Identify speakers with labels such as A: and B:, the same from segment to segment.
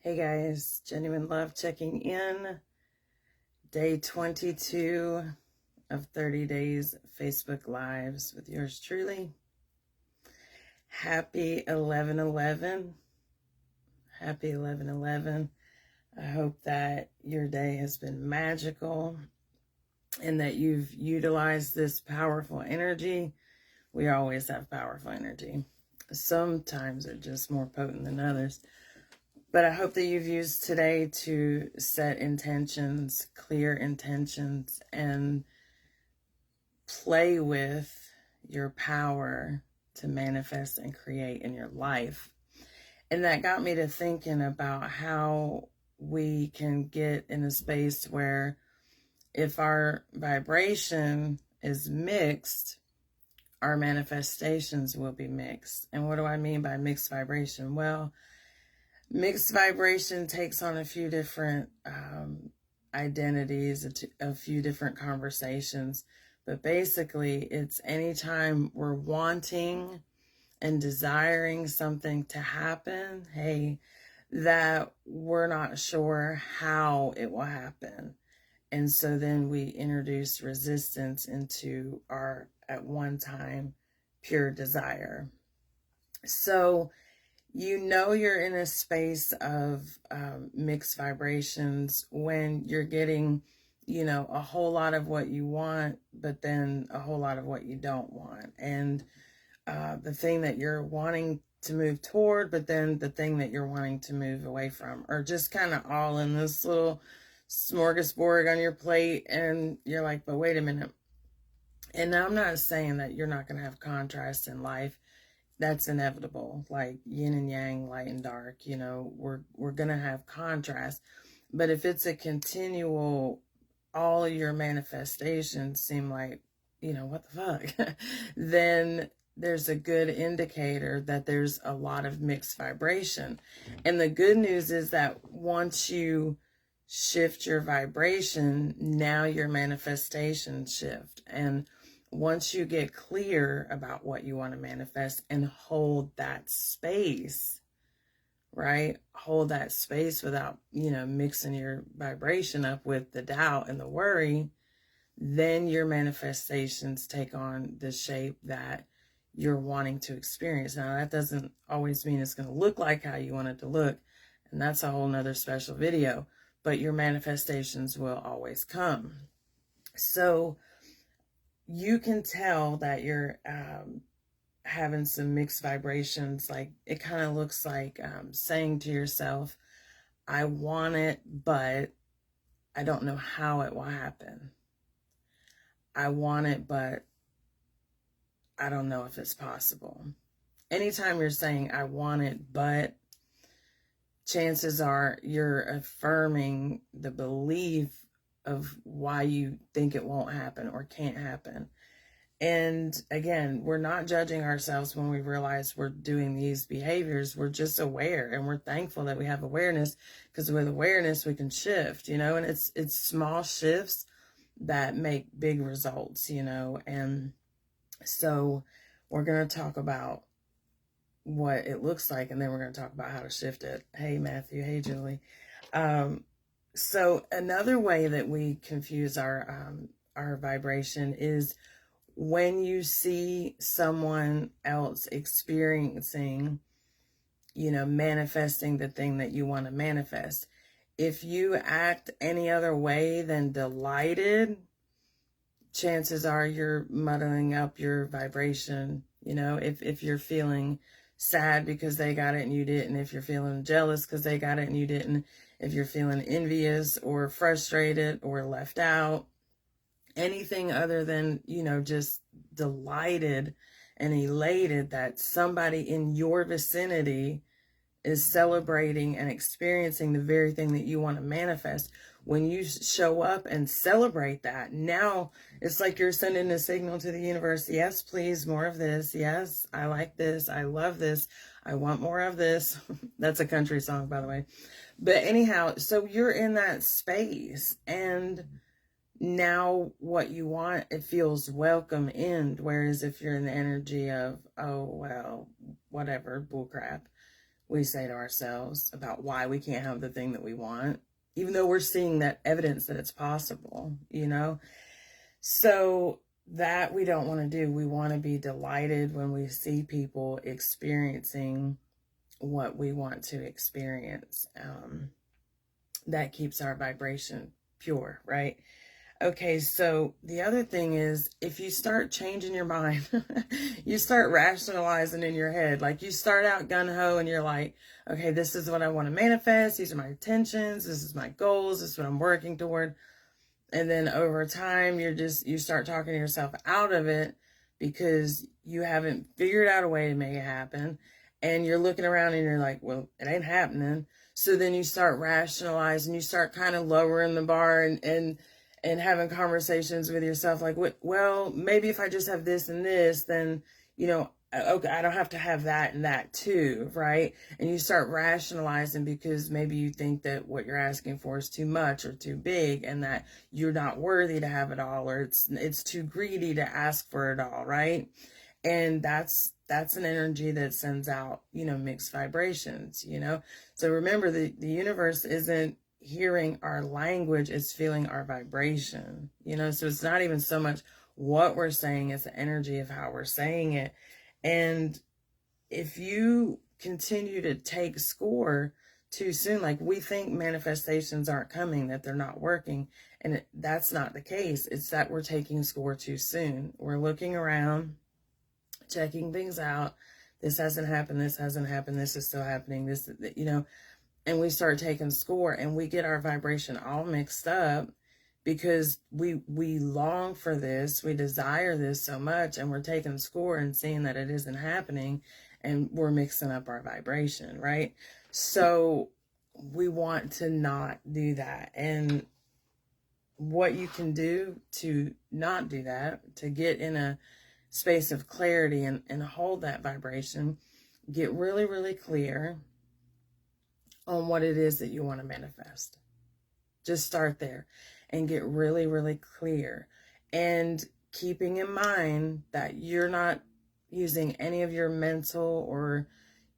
A: Hey guys, Jennuine Love checking in. Day 22 of 30 days Facebook Lives with yours truly. Happy 11/11. Happy 11/11. I hope that your day has been magical and that you've utilized this powerful energy. We always have powerful energy. Sometimes they're just more potent than others. But I hope that you've used today to set intentions, clear intentions, and play with your power to manifest and create in your life. And that got me to thinking about how we can get in a space where if our vibration is mixed, our manifestations will be mixed. And what do I mean by mixed vibration? Well, mixed vibration takes on a few different identities, a few different conversations. But basically, it's anytime we're wanting and desiring something to happen, hey, that we're not sure how it will happen. And so then we introduce resistance into our, at one time, pure desire. So you know you're in a space of mixed vibrations when you're getting, a whole lot of what you want, but then a whole lot of what you don't want. And the thing that you're wanting to move toward, but then the thing that you're wanting to move away from, or just kind of all in this little smorgasbord on your plate. And you're like, but wait a minute. And now I'm not saying that you're not going to have contrast in life. That's inevitable, like yin and yang, light and dark, we're going to have contrast. But if it's a continual, all your manifestations seem like, what the fuck, then there's a good indicator that there's a lot of mixed vibration. And the good news is that once you shift your vibration, now your manifestations shift. And once you get clear about what you want to manifest and hold that space, right? Hold that space without, mixing your vibration up with the doubt and the worry, then your manifestations take on the shape that you're wanting to experience. Now, that doesn't always mean it's going to look like how you want it to look. And that's a whole nother special video, but your manifestations will always come. So you can tell that you're having some mixed vibrations. Like it kind of looks like saying to yourself, I want it, but I don't know how it will happen. I want it, but I don't know if it's possible. Anytime you're saying I want it, but, chances are you're affirming the belief of why you think it won't happen or can't happen. And again, we're not judging ourselves when we realize we're doing these behaviors. We're just aware, and we're thankful that we have awareness, because with awareness we can shift, and it's small shifts that make big results, and so we're going to talk about what it looks like, and then we're going to talk about how to shift it. Hey Matthew, hey Julie. So another way that we confuse our vibration is when you see someone else experiencing, manifesting the thing that you want to manifest. If you act any other way than delighted, chances are you're muddling up your vibration. If you're feeling sad because they got it and you didn't, if you're feeling jealous because they got it and you didn't, if you're feeling envious or frustrated or left out, anything other than, just delighted and elated that somebody in your vicinity is celebrating and experiencing the very thing that you want to manifest. When you show up and celebrate that, now it's like you're sending a signal to the universe. Yes, please, more of this. Yes, I like this. I love this. I want more of this. That's a country song, by the way. But anyhow, so you're in that space, and now what you want, it feels welcome in. Whereas if you're in the energy of, oh, well, whatever, bullcrap, we say to ourselves about why we can't have the thing that we want, even though we're seeing that evidence that it's possible, you know? So that we don't want to do. We want to be delighted when we see people experiencing what we want to experience. That keeps our vibration pure, right? Okay, so the other thing is, if you start changing your mind, you start rationalizing in your head. Like, you start out gung-ho and you're like, okay, this is what I want to manifest. These are my intentions. This is my goals. This is what I'm working toward. And then over time, you start talking to yourself out of it because you haven't figured out a way to make it happen. And you're looking around and you're like, well, it ain't happening. So then you start rationalizing, you start kind of lowering the bar and having conversations with yourself like, well, maybe if I just have this and this, then, you know, okay, I don't have to have that and that too, right? And you start rationalizing because maybe you think that what you're asking for is too much or too big, and that you're not worthy to have it all, or it's too greedy to ask for it all, right? And that's an energy that sends out, you know, mixed vibrations, you know? So remember, the universe isn't hearing our language, it's feeling our vibration, you know? So it's not even so much what we're saying, it's the energy of how we're saying it. And if you continue to take score too soon, like, we think manifestations aren't coming, that they're not working, and that's not the case. It's that we're taking score too soon. We're looking around, checking things out. This hasn't happened, this hasn't happened, this is still happening, this, you know, and we start taking score and we get our vibration all mixed up because we long for this, we desire this so much, and we're taking score and seeing that it isn't happening, and we're mixing up our vibration, right? So we want to not do that. And what you can do to not do that, to get in a space of clarity and hold that vibration, get really, really clear on what it is that you want to manifest. Just start there and get really, really clear. And keeping in mind that you're not using any of your mental or,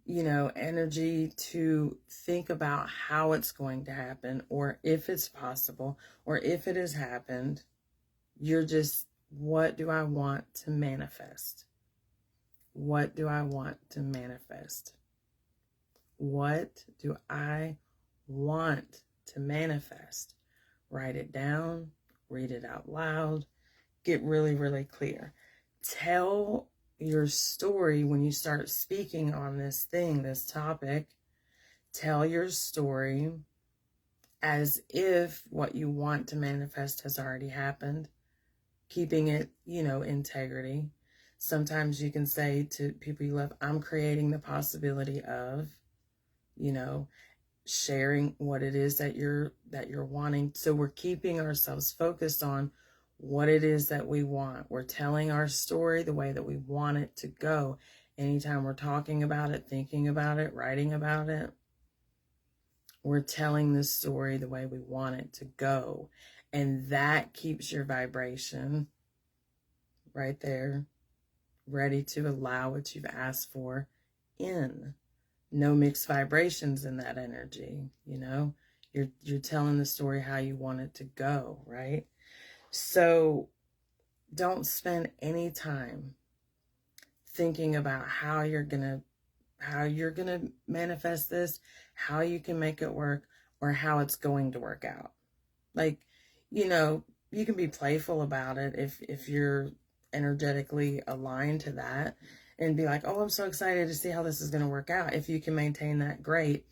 A: you know, energy to think about how it's going to happen, or if it's possible, or if it has happened. You're just, what do I want to manifest? What do I want to manifest? What do I want to manifest? Write it down, read it out loud, get really, really clear. Tell your story when you start speaking on this thing, this topic. Tell your story as if what you want to manifest has already happened, keeping it, you know, integrity. Sometimes you can say to people you love, I'm creating the possibility of, you know, sharing what it is that you're wanting. So we're keeping ourselves focused on what it is that we want. We're telling our story the way that we want it to go. Anytime we're talking about it, thinking about it, writing about it, we're telling the story the way we want it to go. And that keeps your vibration right there, ready to allow what you've asked for in. No mixed vibrations in that energy, you know? You're telling the story how you want it to go, right? So don't spend any time thinking about how you're gonna manifest this, how you can make it work, or how it's going to work out. Like, you know, you can be playful about it if you're energetically aligned to that, and be like, oh, I'm so excited to see how this is going to work out. If you can maintain that, great.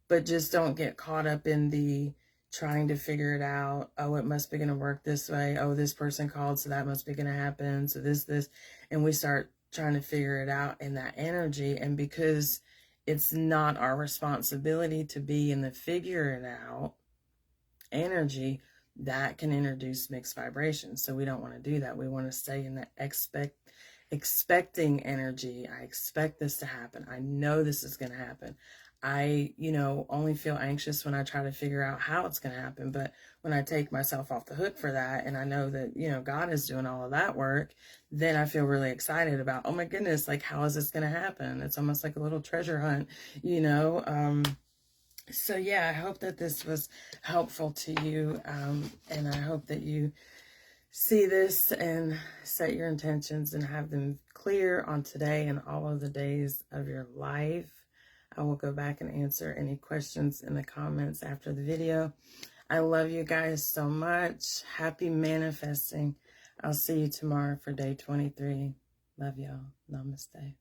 A: But just don't get caught up in the trying to figure it out. Oh, it must be going to work this way. Oh, this person called, so that must be going to happen. So this. And we start trying to figure it out in that energy. And because it's not our responsibility to be in the figure it out energy, that can introduce mixed vibrations. So we don't want to do that. We want to stay in that expecting energy. I expect this to happen. I know this is going to happen. I, only feel anxious when I try to figure out how it's going to happen. But when I take myself off the hook for that and I know that, God is doing all of that work, then I feel really excited about, oh my goodness, like, how is this going to happen? It's almost like a little treasure hunt, So yeah, I hope that this was helpful to you. And I hope that you see this and set your intentions and have them clear on today and all of the days of your life. I will go back and answer any questions in the comments after the video. I love you guys so much. Happy manifesting. I'll see you tomorrow for day 23. Love y'all. Namaste.